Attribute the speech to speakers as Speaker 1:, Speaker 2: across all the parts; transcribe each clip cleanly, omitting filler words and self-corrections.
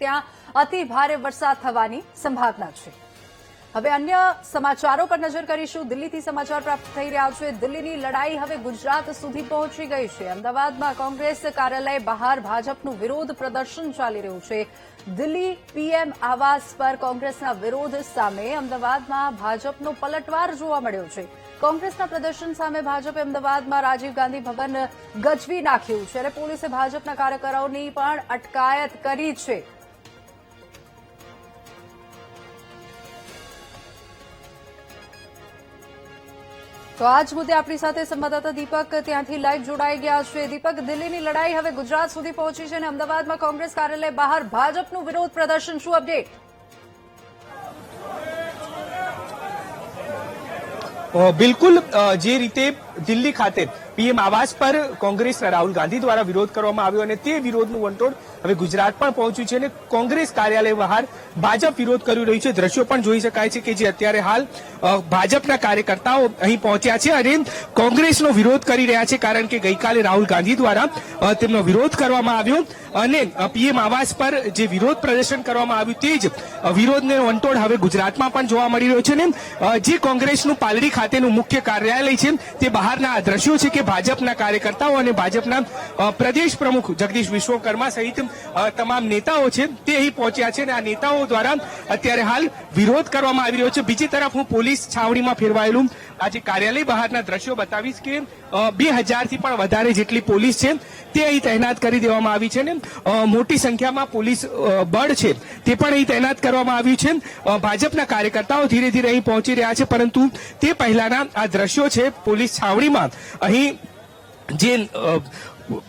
Speaker 1: ત્યાં અતિ ભારે વરસાદ થવાની સંભાવના છે। હવે અન્ય સમાચારો પર નજર કરીશું। દિલ્હીથી સમાચાર પ્રાપ્ત થઈ રહ્યા છે। દિલ્હીની લડાઈ હવે ગુજરાત સુધી પહોંચી ગઈ છે। અમદાવાદમાં કોંગ્રેસ કાર્યાલય બહાર ભાજપનું વિરોધ પ્રદર્શન ચાલી રહ્યું છે। દિલ્હી પીએમ આવાસ પર કોંગ્રેસના વિરોધ સામે અમદાવાદમાં ભાજપનો પલટવાર જોવા મળ્યો છે। કોંગ્રેસના પ્રદર્શન સામે ભાજપે અમદાવાદમાં રાજીવ ગાંધી ભવન ગજવી નાખ્યું છે અને પોલીસે ભાજપના કાર્યકરોની પણ અટકાયત કરી છે। તો આજ મુદ્દે આપણી સાથે સંવાદદાતા દીપક ત્યાંથી લાઈવ જોડાઈ ગયા છે। દીપક, દિલ્હીની લડાઈ હવે ગુજરાત સુધી પહોંચી છે અને અમદાવાદમાં કોંગ્રેસ કાર્યાલય બહાર ભાજપનું વિરોધ પ્રદર્શન, શું અપડેટ?
Speaker 2: બિલકુલ, જે રીતે દિલ્હી ખાતે પીએમ આવાસ પર કોંગ્રેસ રાહુલ ગાંધી દ્વારા વિરોધ કરવામાં આવ્યો અને તે વિરોધનું વંટોળ હવે ગુજરાત પણ પહોંચ્યું છે અને કોંગ્રેસ કાર્યાલય બહાર ભાજપ વિરોધ કરી રહ્યું છે। દ્રશ્યો પણ જોઈ શકાય છે કે જે અત્યારે હાલ ભાજપના કાર્યકર્તાઓ અહીં પહોંચ્યા છે અને કોંગ્રેસનો વિરોધ કરી રહ્યા છે, કારણ કે ગઈકાલે રાહુલ ગાંધી દ્વારા તેમનો વિરોધ કરવામાં આવ્યો અને પીએમ આવાસ પર જે વિરોધ પ્રદર્શન કરવામાં આવ્યું તે જ વિરોધને વંટોળ હવે ગુજરાતમાં પણ જોવા મળી રહ્યો છે। ને જે કોંગ્રેસનું પાલડી ખાતેનું મુખ્ય કાર્યાલય છે તે બહારના દ્રશ્યો છે કે ભાજપના કાર્યકર્તાઓ અને ભાજપના પ્રદેશ પ્રમુખ જગદીશ વિશ્વકર્મા સહિત તમામ નેતાઓ છે તે અહીં પહોંચ્યા છે અને આ નેતાઓ દ્વારા અત્યારે હાલ વિરોધ કરવામાં આવી રહ્યો છે। બીજી તરફ હું પોલીસ છાવણીમાં ફેરવાયેલું આજે કાર્યાલય બહારના દ્રશ્યો બતાવીશ કે 2000 થી પણ વધારે જેટલી પોલીસ છે તે અહીં તૈનાત કરી દેવામાં આવી છે ને મોટી સંખ્યામાં પોલીસ બળ છે તે પણ અહીં તૈનાત કરવામાં આવ્યું છે। ભાજપના કાર્યકર્તાઓ ધીરે ધીરે અહીં પહોંચી રહ્યા છે, પરંતુ તે પહેલાના આ દ્રશ્યો છે પોલીસ છાવણીમાં અહીં જે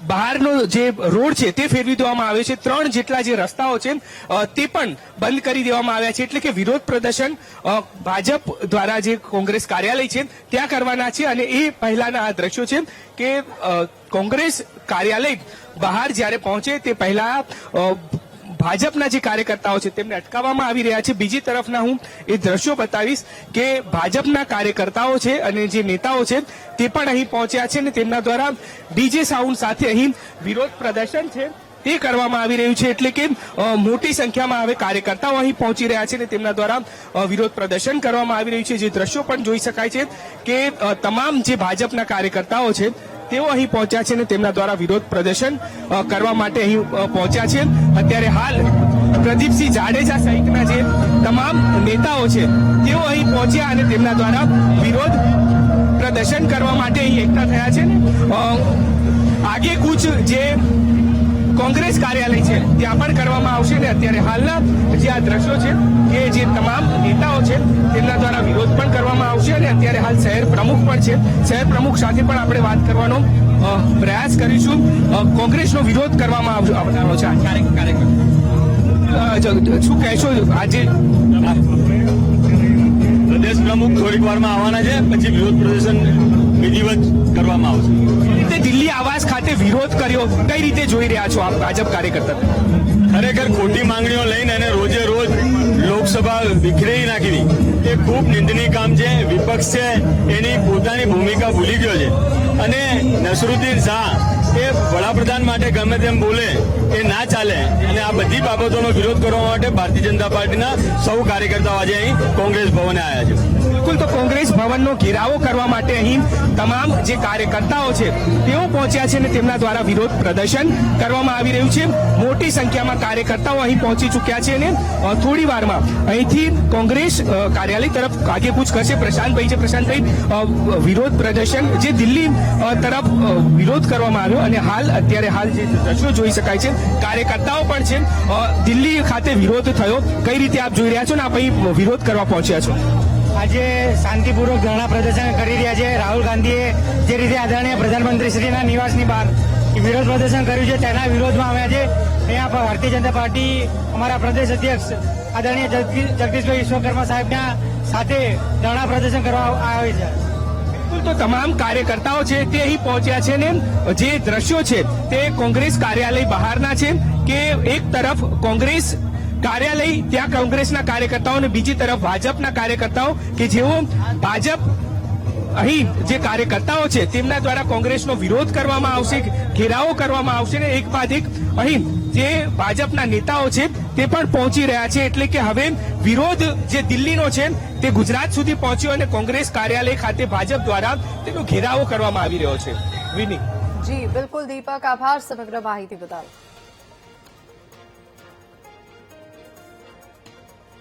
Speaker 2: બહારનો જે રોડ છે તે ફેરવી દેવામાં આવ્યો છે। 3 જેટલા જે રસ્તાઓ છે તે પણ બંધ કરી દેવામાં આવ્યા છે, એટલે કે વિરોધ પ્રદર્શન ભાજપ દ્વારા જે કોંગ્રેસ કાર્યાલય છે ત્યાં કરવાના છે। અને એ પહેલાના આ દ્રશ્યો છે કે કોંગ્રેસ કાર્યાલય બહાર જ્યારે પહોંચે તે પહેલા ભાજપના જે કાર્યકર્તાઓ છે તેમને અટકાવવામાં આવી રહ્યા છે। બીજી તરફના હું એ દ્રશ્યો બતાવીશ કે ભાજપના કાર્યકર્તાઓ છે અને જે નેતાઓ છે તે પણ અહીં પહોંચ્યા છે અને તેમના દ્વારા ડીજે સાઉન્ડ સાથે અહીં વિરોધ પ્રદર્શન છે તે કરવામાં આવી રહ્યું છે, એટલે કે મોટી સંખ્યામાં હવે કાર્યકર્તાઓ અહીં પહોંચી રહ્યા છે અને તેમના દ્વારા વિરોધ પ્રદર્શન કરવામાં આવી રહ્યું છે। જે દ્રશ્યો પણ જોઈ શકાય છે કે તમામ જે ભાજપના કાર્યકર્તાઓ છે તેઓ અહીં પહોંચ્યા છે અને તેમના દ્વારા વિરોધ પ્રદર્શન કરવા માટે અહીં પહોંચ્યા છે। અત્યારે હાલ પ્રદીપસિંહ જાડેજા સહિતના જે તમામ નેતાઓ છે તેઓ અહીં પહોંચ્યા અને તેમના દ્વારા વિરોધ પ્રદર્શન કરવા માટે અહીં એકઠા થયા છે ને આગે કુછ જે કોંગ્રેસ કાર્યાલય છે ત્યાં પણ કરવામાં આવશે ને અત્યારે હાલના જે આ દ્રશ્યો છે કે જે તમામ નેતાઓ છે તેમના દ્વારા વિરોધ પણ કરવામાં આવશે અને અત્યારે હાલ શહેર પ્રમુખ પણ છે, શહેર પ્રમુખ સાથે પણ આપણે વાત કરવાનો પ્રયાસ કરીશું। કોંગ્રેસનો વિરોધ કરવામાં આવવાનો છે શું કહેશો? આજે
Speaker 3: પ્રદેશ પ્રમુખ થોડીક વારમાં આવવાના છે, પછી વિરોધ પ્રદર્શન વિધિવત કરવામાં આવશે।
Speaker 2: દિલ્હી આવાસ ખાતે વિરોધ કર્યો, કઈ રીતે જોઈ રહ્યા છો આપ ભાજપ કાર્યકર્તા?
Speaker 3: ખરેખર ખોટી માંગણીઓ લઈને અને રોજે રોજ લોકસભા વિખેરી નાખી એ ખૂબ નિંદનીય કામ છે। વિપક્ષ છે એની પોતાની ભૂમિકા ભૂલી ગયો છે અને નસરુદ્દીન શાહ એ વડાપ્રધાન માટે ગમે તેમ બોલે એ ના ચાલે અને આ બધી બાબતોનો વિરોધ કરવા માટે ભારતીય જનતા પાર્ટીના સૌ કાર્યકર્તાઓ આજે અહીં કોંગ્રેસ ભવને આવ્યા છે।
Speaker 2: બિલકુલ, તો કોંગ્રેસ ભવનનો ઘેરાવો કરવા માટે અહીં તમામ જે કાર્યકર્તાઓ છે તેઓ પહોંચ્યા છે અને તેમના દ્વારા વિરોધ પ્રદર્શન કરવામાં આવી રહ્યું છે। મોટી સંખ્યામાં કાર્યકર્તાઓ અહીં પહોંચી ચૂક્યા છે અને થોડી વારમાં અહીંથી કોંગ્રેસ કાર્યાલય તરફ આગેકૂચ કરશે। પ્રશાંતભાઈ છે, પ્રશાંતભાઈ, વિરોધ પ્રદર્શન જે દિલ્હી તરફ વિરોધ કરવામાં આવ્યો અને અત્યારે હાલ જે દ્રશ્યો જોઈ શકાય છે કાર્યકર્તાઓ પણ છે દિલ્હી ખાતે વિરોધ થયો, કઈ રીતે આપ જોઈ રહ્યા છો ને આપ અહીં વિરોધ કરવા પહોંચ્યા છો?
Speaker 4: આજે શાંતિપૂર્વક ધરણા પ્રદર્શન કરી રહ્યા છે। રાહુલ ગાંધીએ જે રીતે આદરણીય પ્રધાનમંત્રીશ્રીના નિવાસની બહાર વિરોધ પ્રદર્શન કર્યું છે તેના વિરોધમાં આવ્યા છે। અહીંયા ભારતીય જનતા પાર્ટી અમારા પ્રદેશ અધ્યક્ષ આદરણીય જગદીશભાઈ વિશ્વકર્મા સાહેબના સાથે ધરણા પ્રદર્શન કરવા આવે છે।
Speaker 2: તો તમામ કાર્યકર્તાઓ છે તે અહીં પહોંચ્યા છે ને જે દ્રશ્યો છે તે કોંગ્રેસ કાર્યાલય બહારના છે કે એક તરફ કોંગ્રેસ કાર્યાલય ત્યાં કોંગ્રેસના કાર્યકર્તાઓ અને બીજી તરફ ભાજપના કાર્યકર્તાઓ કે જેઓ ભાજપ અહીં જે કાર્યકર્તાઓ છે તેમના દ્વારા કોંગ્રેસનો વિરોધ કરવામાં આવશે, ઘેરાવો કરવામાં આવશે ને એક બાદ એક અહીં જે ભાજપના નેતાઓ છે તે પણ પહોંચી રહ્યા છે. એટલે કે હવે વિરોધ જે દિલ્હીનો છે તે ગુજરાત સુધી પહોંચ્યો અને કોંગ્રેસ કાર્યાલય ખાતે ભાજપ દ્વારા તેનો ઘેરાવો કરવામાં આવી રહ્યો છે. વિની.
Speaker 1: જી બિલકુલ દીપક, આભાર સમગ્ર માહિતી બદલ.